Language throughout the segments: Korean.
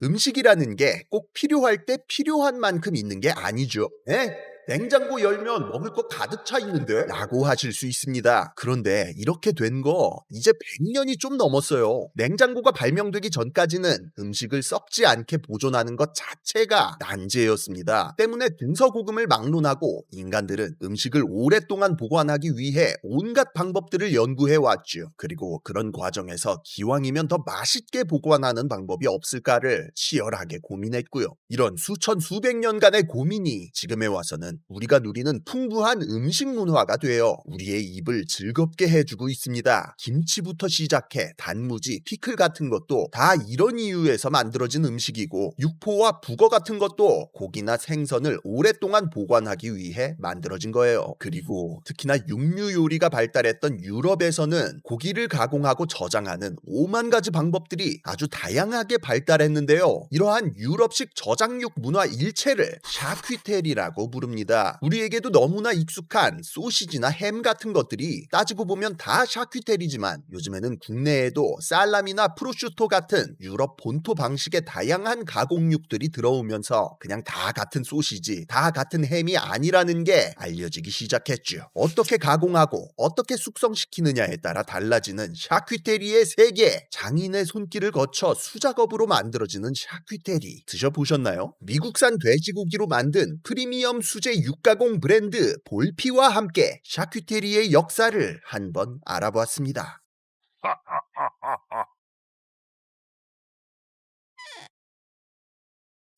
음식이라는 게 꼭 필요할 때 필요한 만큼 있는 게 아니죠. 에? 냉장고 열면 먹을 거 가득 차 있는데? 라고 하실 수 있습니다. 그런데 이렇게 된 거 이제 100년이 좀 넘었어요. 냉장고가 발명되기 전까지는 음식을 썩지 않게 보존하는 것 자체가 난제였습니다. 때문에 등서고금을 막론하고 인간들은 음식을 오랫동안 보관하기 위해 온갖 방법들을 연구해 왔죠. 그리고 그런 과정에서 기왕이면 더 맛있게 보관하는 방법이 없을까를 치열하게 고민했고요. 이런 수천 수백 년간의 고민이 지금에 와서는 우리가 누리는 풍부한 음식 문화가 되어 우리의 입을 즐겁게 해주고 있습니다. 김치부터 시작해 단무지, 피클 같은 것도 다 이런 이유에서 만들어진 음식이고, 육포와 북어 같은 것도 고기나 생선을 오랫동안 보관하기 위해 만들어진 거예요. 그리고 특히나 육류 요리가 발달했던 유럽에서는 고기를 가공하고 저장하는 5만 가지 방법들이 아주 다양하게 발달했는데요. 이러한 유럽식 저장육 문화 일체를 샤퀴테리라고 부릅니다. 우리에게도 너무나 익숙한 소시지나 햄 같은 것들이 따지고 보면 다 샤퀴테리지만, 요즘에는 국내에도 살라미나 프로슈토 같은 유럽 본토 방식의 다양한 가공육들이 들어오면서 그냥 다 같은 소시지, 다 같은 햄이 아니라는 게 알려지기 시작했죠. 어떻게 가공하고 어떻게 숙성시키느냐에 따라 달라지는 샤퀴테리의 세계, 장인의 손길을 거쳐 수작업으로 만들어지는 샤퀴테리 드셔보셨나요? 미국산 돼지고기로 만든 프리미엄 수제 육가공 브랜드 볼피와 함께 샤퀴테리의 역사를 한번 알아보았습니다.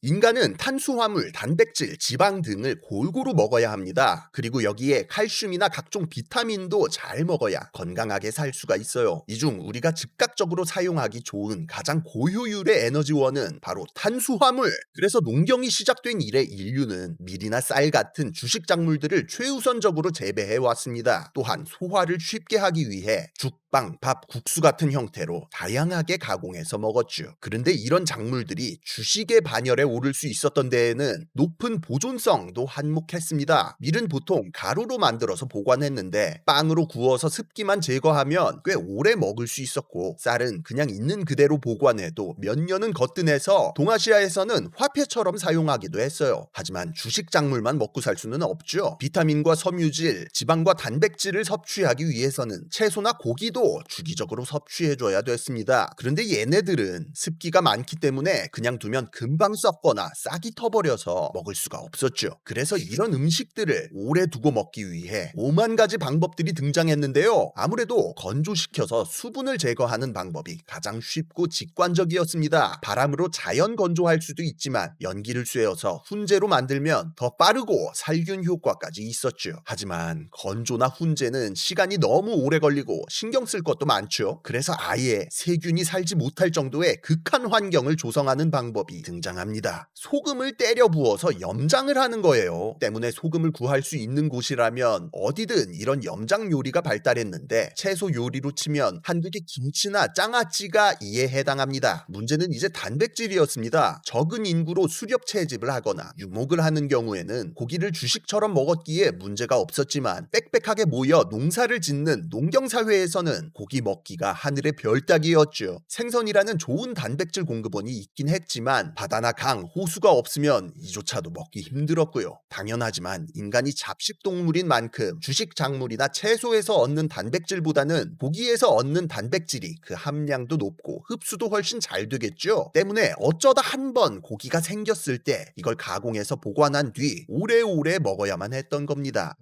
인간은 탄수화물, 단백질, 지방 등을 골고루 먹어야 합니다. 그리고 여기에 칼슘이나 각종 비타민도 잘 먹어야 건강하게 살 수가 있어요. 이 중 우리가 즉각적으로 사용하기 좋은 가장 고효율의 에너지원은 바로 탄수화물. 그래서 농경이 시작된 이래 인류는 밀이나 쌀 같은 주식 작물들을 최우선적으로 재배해 왔습니다. 또한 소화를 쉽게 하기 위해 죽, 빵, 밥, 국수 같은 형태로 다양하게 가공해서 먹었죠. 그런데 이런 작물들이 주식의 반열에 오를 수 있었던 데에는 높은 보존성도 한몫했습니다. 밀은 보통 가루로 만들어서 보관했는데, 빵으로 구워서 습기만 제거하면 꽤 오래 먹을 수 있었고, 쌀은 그냥 있는 그대로 보관해도 몇 년은 거뜬해서 동아시아에서는 화폐처럼 사용하기도 했어요. 하지만 주식 작물만 먹고 살 수는 없죠. 비타민과 섬유질, 지방과 단백질을 섭취하기 위해서는 채소나 고기도 주기적으로 섭취해줘야 됐습니다. 그런데 얘네들은 습기가 많기 때문에 그냥 두면 금방 썩거나 싹이 터버려서 먹을 수가 없었죠. 그래서 이런 음식들을 오래 두고 먹기 위해 5만 가지 방법들이 등장했는데요. 아무래도 건조시켜서 수분을 제거하는 방법이 가장 쉽고 직관적이었습니다. 바람으로 자연 건조할 수도 있지만 연기를 쐬어서 훈제로 만들면 더 빠르고 살균 효과까지 있었죠. 하지만 건조나 훈제는 시간이 너무 오래 걸리고 신경 쓸 것도 많죠. 그래서 아예 세균이 살지 못할 정도의 극한 환경을 조성하는 방법이 등장합니다. 소금을 때려 부어서 염장을 하는 거예요. 때문에 소금을 구할 수 있는 곳이라면 어디든 이런 염장 요리가 발달했는데, 채소 요리로 치면 한두 개 김치나 장아찌가 이에 해당합니다. 문제는 이제 단백질이었습니다. 적은 인구로 수렵 채집을 하거나 유목을 하는 경우에는 고기를 주식처럼 먹었기에 문제가 없었지만, 빽빽하게 모여 농사를 짓는 농경사회에서는 고기 먹기가 하늘의 별 따기였죠. 생선이라는 좋은 단백질 공급원이 있긴 했지만 바다나 강, 호수가 없으면 이조차도 먹기 힘들었고요. 당연하지만 인간이 잡식동물인 만큼 주식 작물이나 채소에서 얻는 단백질보다는 고기에서 얻는 단백질이 그 함량도 높고 흡수도 훨씬 잘 되겠죠. 때문에 어쩌다 한 번 고기가 생겼을 때 이걸 가공해서 보관한 뒤 오래오래 먹어야만 했던 겁니다.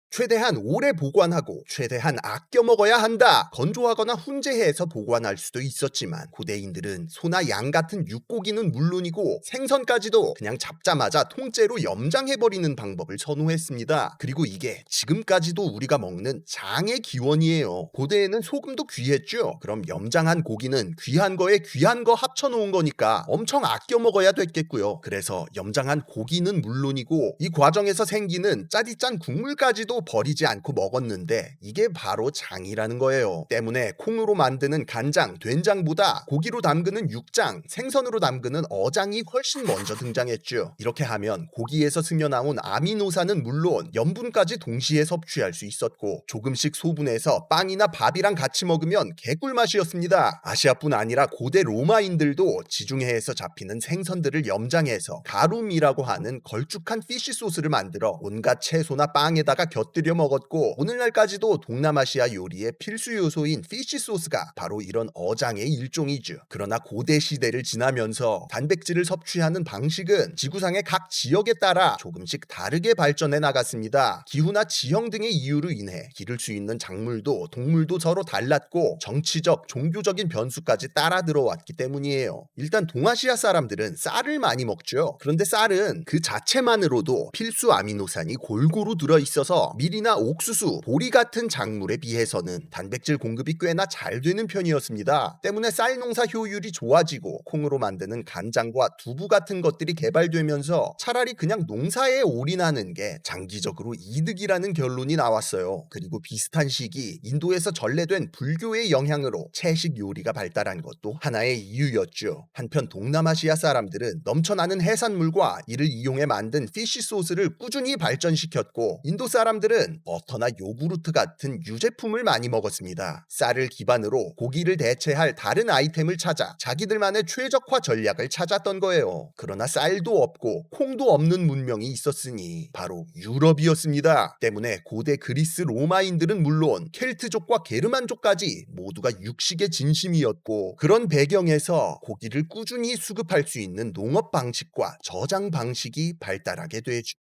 최대한 오래 보관하고 최대한 아껴 먹어야 한다. 건조하거나 훈제해서 보관할 수도 있었지만, 고대인들은 소나 양 같은 육고기는 물론이고 생선까지도 그냥 잡자마자 통째로 염장해버리는 방법을 선호했습니다. 그리고 이게 지금까지도 우리가 먹는 장의 기원이에요. 고대에는 소금도 귀했죠. 그럼 염장한 고기는 귀한 거에 귀한 거 합쳐놓은 거니까 엄청 아껴 먹어야 됐겠고요. 그래서 염장한 고기는 물론이고 이 과정에서 생기는 짜디짠 국물까지도 버리지 않고 먹었는데 이게 바로 장이라는 거예요. 때문에 콩으로 만드는 간장, 된장보다 고기로 담그는 육장, 생선으로 담그는 어장이 훨씬 먼저 등장했죠. 이렇게 하면 고기에서 승려나온 아미노산은 물론 염분까지 동시에 섭취할 수 있었고 조금씩 소분해서 빵이나 밥이랑 같이 먹으면 개꿀맛이었습니다. 아시아뿐 아니라 고대 로마인들도 지중해에서 잡히는 생선들을 염장해서 가룸이라고 하는 걸쭉한 피쉬 소스를 만들어 온갖 채소나 빵에다가 곁들여 먹었고 오늘날까지도 동남아시아 요리의 필수 요소인 피쉬 소스가 바로 이런 어장의 일종이죠. 그러나 고대 시대를 지나면서 단백질을 섭취하는 방식은 지구상의 각 지역에 따라 조금씩 다르게 발전해 나갔습니다. 기후나 지형 등의 이유로 인해 기를 수 있는 작물도 동물도 서로 달랐고 정치적, 종교적인 변수까지 따라 들어왔기 때문이에요. 일단 동아시아 사람들은 쌀을 많이 먹죠. 그런데 쌀은 그 자체만으로도 필수 아미노산이 골고루 들어있어서 밀이나 옥수수, 보리 같은 작물에 비해서는 단백질 공급이 꽤나 잘 되는 편이었습니다. 때문에 쌀 농사 효율이 좋아지고 콩으로 만드는 간장과 두부 같은 것들이 개발되면서 차라리 그냥 농사에 올인하는 게 장기적으로 이득이라는 결론이 나왔어요. 그리고 비슷한 시기 인도에서 전래된 불교의 영향으로 채식 요리가 발달한 것도 하나의 이유였죠. 한편 동남아시아 사람들은 넘쳐나는 해산물과 이를 이용해 만든 피쉬 소스를 꾸준히 발전시켰고 인도 사람들은 버터나 요구르트 같은 유제품을 많이 먹었습니다. 쌀을 기반으로 고기를 대체할 다른 아이템을 찾아 자기들만의 최적화 전략을 찾았던 거예요. 그러나 쌀도 없고 콩도 없는 문명이 있었으니 바로 유럽이었습니다. 때문에 고대 그리스 로마인들은 물론 켈트족과 게르만족까지 모두가 육식의 진심이었고 그런 배경에서 고기를 꾸준히 수급할 수 있는 농업 방식과 저장 방식이 발달하게 되죠.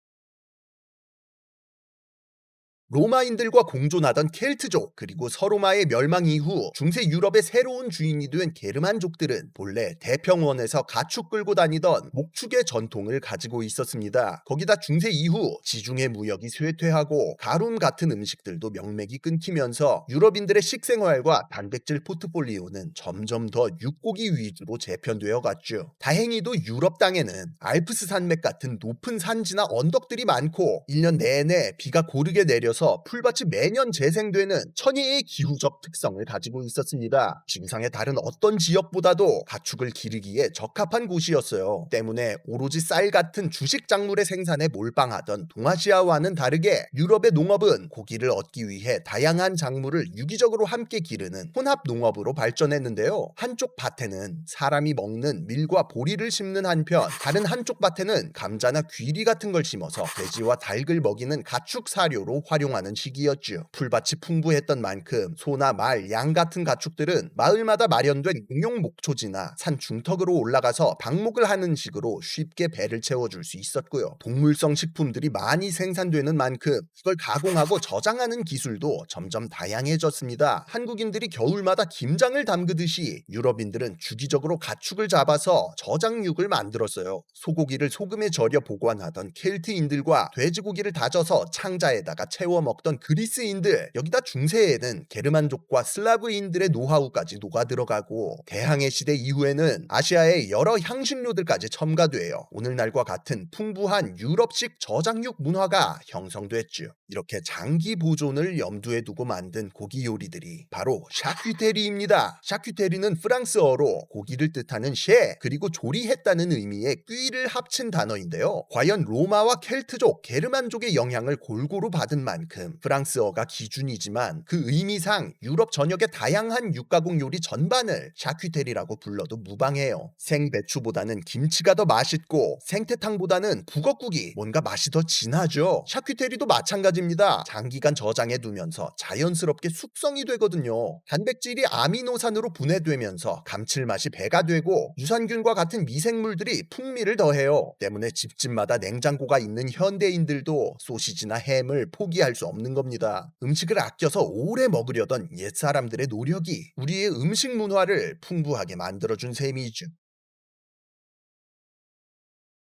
로마인들과 공존하던 켈트족 그리고 서로마의 멸망 이후 중세 유럽의 새로운 주인이 된 게르만족들은 본래 대평원에서 가축 끌고 다니던 목축의 전통을 가지고 있었습니다. 거기다 중세 이후 지중해 무역이 쇠퇴하고 가룸 같은 음식들도 명맥이 끊기면서 유럽인들의 식생활과 단백질 포트폴리오는 점점 더 육고기 위주로 재편되어 갔죠. 다행히도 유럽 땅에는 알프스 산맥 같은 높은 산지나 언덕들이 많고 1년 내내 비가 고르게 내려서 풀밭이 매년 재생되는 천혜의 기후적 특성을 가지고 있었습니다. 지구상의 다른 어떤 지역보다도 가축을 기르기에 적합한 곳이었어요. 때문에 오로지 쌀 같은 주식 작물의 생산에 몰빵하던 동아시아와는 다르게 유럽의 농업은 고기를 얻기 위해 다양한 작물을 유기적으로 함께 기르는 혼합 농업으로 발전했는데요. 한쪽 밭에는 사람이 먹는 밀과 보리를 심는 한편 다른 한쪽 밭에는 감자나 귀리 같은 걸 심어서 돼지와 닭을 먹이는 가축 사료로 활용하는 시기였죠. 풀밭이 풍부했던 만큼 소나 말, 양 같은 가축들은 마을마다 마련된 공용 목초지나 산 중턱으로 올라가서 방목을 하는 식으로 쉽게 배를 채워줄 수 있었고요. 동물성 식품들이 많이 생산되는 만큼 그걸 가공하고 저장하는 기술도 점점 다양해졌습니다. 한국인들이 겨울마다 김장을 담그듯이 유럽인들은 주기적으로 가축을 잡아서 저장육을 만들었어요. 소고기를 소금에 절여 보관하던 켈트인들과 돼지고기를 다져서 창자에다가 채워 먹던 그리스인들, 여기다 중세에는 게르만족과 슬라브인들의 노하우까지 녹아들어가고 대항해 시대 이후에는 아시아의 여러 향신료들까지 첨가되어 오늘날과 같은 풍부한 유럽식 저장육 문화가 형성됐죠. 이렇게 장기 보존을 염두에 두고 만든 고기 요리들이 바로 샤큐테리입니다. 샤큐테리는 프랑스어로 고기를 뜻하는 셰 그리고 조리했다는 의미의 뀌를 합친 단어인데요. 과연 로마와 켈트족, 게르만족의 영향을 골고루 받은 만큼 프랑스어가 기준이지만 그 의미상 유럽 전역의 다양한 육가공 요리 전반을 샤큐테리라고 불러도 무방해요. 생배추보다는 김치가 더 맛있고 생태탕보다는 북엇국이 뭔가 맛이 더 진하죠. 샤큐테리도 마찬가지입니다. 장기간 저장해 두면서 자연스럽게 숙성이 되거든요. 단백질이 아미노산으로 분해되면서 감칠맛이 배가 되고 유산균과 같은 미생물들이 풍미를 더해요. 때문에 집집마다 냉장고가 있는 현대인들도 소시지나 햄을 포기할 수 없는 겁니다. 음식을 아껴서 오래 먹으려던 옛사람들의 노력이 우리의 음식 문화를 풍부하게 만들어준 셈이죠.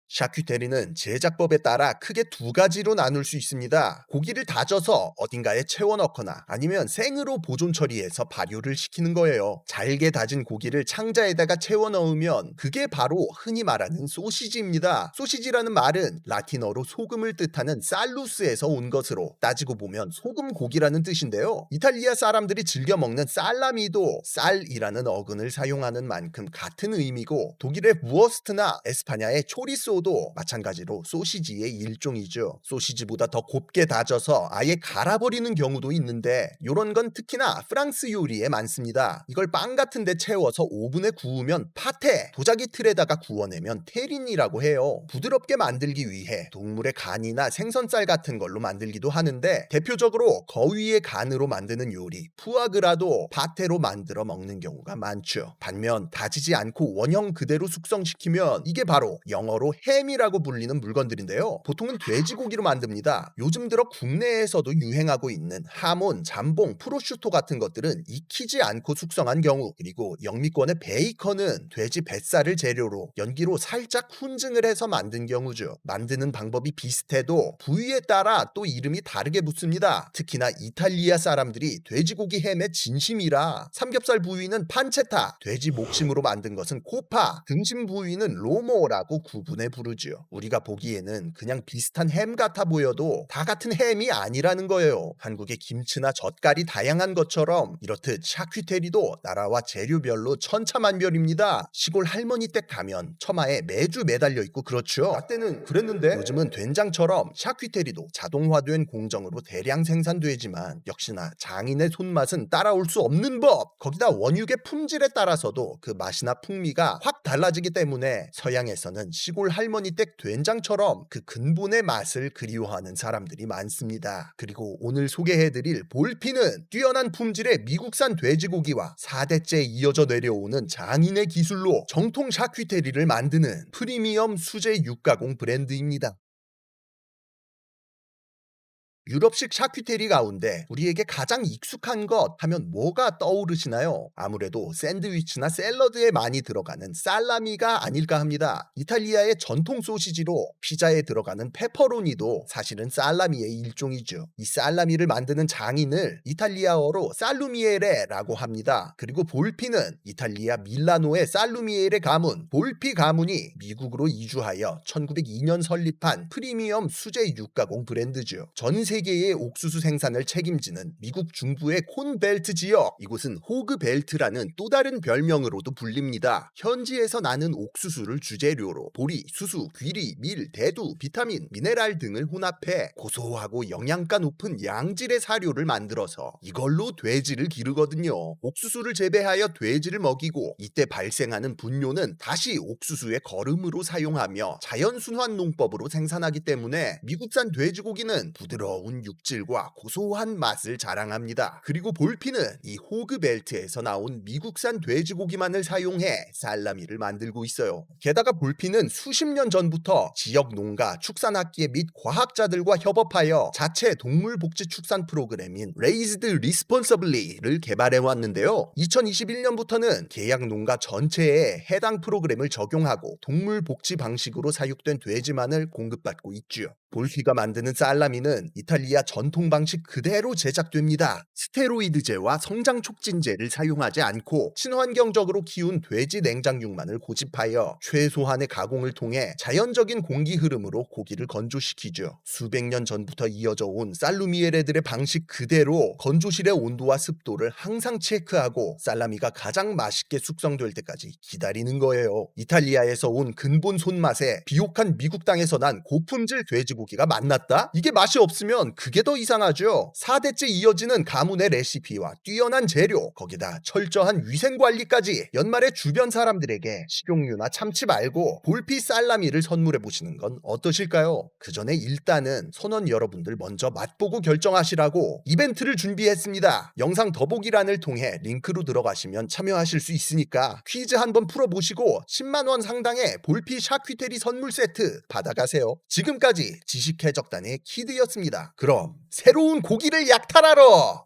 샤큐테리는 제작법에 따라 크게 두 가지로 나눌 수 있습니다. 고기를 다져서 어딘가에 채워 넣거나 아니면 생으로 보존 처리해서 발효를 시키는 거예요. 잘게 다진 고기를 창자에다가 채워 넣으면 그게 바로 흔히 말하는 소시지입니다. 소시지라는 말은 라틴어로 소금을 뜻하는 살루스에서 온 것으로 따지고 보면 소금 고기라는 뜻인데요. 이탈리아 사람들이 즐겨 먹는 살라미도 쌀이라는 어근을 사용하는 만큼 같은 의미고, 독일의 부어스트나 에스파냐의 초리소 도 마찬가지로 소시지의 일종이죠. 소시지보다 더 곱게 다져서 아예 갈아버리는 경우도 있는데, 이런 건 특히나 프랑스 요리에 많습니다. 이걸 빵 같은 데 채워서 오븐에 구우면 파테, 도자기 틀에다가 구워내면 테린이라고 해요. 부드럽게 만들기 위해 동물의 간이나 생선살 같은 걸로 만들기도 하는데, 대표적으로 거위의 간으로 만드는 요리 푸아그라도 파테로 만들어 먹는 경우가 많죠. 반면 다지지 않고 원형 그대로 숙성시키면 이게 바로 영어로 햄이라고 불리는 물건들인데요. 보통은 돼지고기로 만듭니다. 요즘 들어 국내에서도 유행하고 있는 하몬, 잠봉, 프로슈토 같은 것들은 익히지 않고 숙성한 경우, 그리고 영미권의 베이컨은 돼지 뱃살을 재료로 연기로 살짝 훈증을 해서 만든 경우죠. 만드는 방법이 비슷해도 부위에 따라 또 이름이 다르게 붙습니다. 특히나 이탈리아 사람들이 돼지고기 햄의 진심이라 삼겹살 부위는 판체타, 돼지 목심으로 만든 것은 코파, 등심 부위는 로모라고 구분해 부르지요. 우리가 보기에는 그냥 비슷한 햄 같아 보여도 다 같은 햄이 아니라는 거예요. 한국의 김치나 젓갈이 다양한 것처럼 이렇듯 샤큐테리도 나라와 재료별로 천차만별입니다. 시골 할머니 댁 가면 처마에 매주 매달려 있고 그렇죠. 나 때는 그랬는데 요즘은 된장처럼 샤큐테리도 자동화된 공정으로 대량 생산되지만 역시나 장인의 손맛은 따라올 수 없는 법. 거기다 원육의 품질에 따라서도 그 맛이나 풍미가 확 달라지기 때문에 서양에서는 시골 할머니 댁 된장처럼 그 근본의 맛을 그리워하는 사람들이 많습니다. 그리고 오늘 소개해드릴 볼피는 뛰어난 품질의 미국산 돼지고기와 4대째 이어져 내려오는 장인의 기술로 정통 샤큐테리를 만드는 프리미엄 수제 육가공 브랜드입니다. 유럽식 샤큐테리 가운데 우리에게 가장 익숙한 것 하면 뭐가 떠오르시나요? 아무래도 샌드위치나 샐러드에 많이 들어가는 살라미가 아닐까 합니다. 이탈리아의 전통 소시지로 피자에 들어가는 페퍼로니도 사실은 살라미의 일종이죠. 이 살라미를 만드는 장인을 이탈리아어로 살루미에레라고 합니다. 그리고 볼피는 이탈리아 밀라노의 살루미에레 가문, 볼피 가문이 미국으로 이주하여 1902년 설립한 프리미엄 수제 육가공 브랜드죠. 전 세계의 옥수수 생산을 책임지는 미국 중부의 콘벨트 지역, 이곳은 호그벨트라는 또 다른 별명으로도 불립니다. 현지에서 나는 옥수수를 주재료로 보리, 수수, 귀리, 밀, 대두, 비타민, 미네랄 등을 혼합해 고소하고 영양가 높은 양질의 사료를 만들어서 이걸로 돼지를 기르거든요. 옥수수를 재배하여 돼지를 먹이고 이때 발생하는 분뇨는 다시 옥수수의 거름으로 사용하며 자연순환 농법으로 생산하기 때문에 미국산 돼지고기는 부드러운 육질과 고소한 맛을 자랑합니다. 그리고 볼피는 이 호그벨트에서 나온 미국산 돼지고기만을 사용해 살라미를 만들고 있어요. 게다가 볼피는 수십 년 전부터 지역 농가, 축산학계 및 과학자들과 협업하여 자체 동물복지 축산 프로그램인 Raised Responsibly를 개발해 왔는데요. 2021년부터는 계약 농가 전체에 해당 프로그램을 적용하고 동물복지 방식으로 사육된 돼지만을 공급받고 있죠. 볼피가 만드는 살라미는 이탈리아 전통 방식 그대로 제작됩니다. 스테로이드제와 성장 촉진제를 사용하지 않고 친환경적으로 키운 돼지 냉장육만을 고집하여 최소한의 가공을 통해 자연적인 공기 흐름으로 고기를 건조시키죠. 수백 년 전부터 이어져 온 살루미에레들의 방식 그대로 건조실의 온도와 습도를 항상 체크하고 살라미가 가장 맛있게 숙성될 때까지 기다리는 거예요. 이탈리아에서 온 근본 손맛에 비옥한 미국 땅에서 난 고품질 돼지고기가 만났다? 이게 맛이 없으면 그게 더 이상하죠. 4대째 이어지는 가문의 레시피와 뛰어난 재료, 거기다 철저한 위생관리까지 연말에 주변 사람들에게 식용유나 참치 말고 볼피 살라미를 선물해 보시는 건 어떠실까요? 그 전에 일단은 선원 여러분들 먼저 맛보고 결정하시라고 이벤트를 준비했습니다. 영상 더보기란을 통해 링크로 들어가시면 참여하실 수 있으니까 퀴즈 한번 풀어보시고 10만원 상당의 볼피 샤큐테리 선물 세트 받아가세요. 지금까지 지식해적단의 키드였습니다. 그럼 새로운 고기를 약탈하러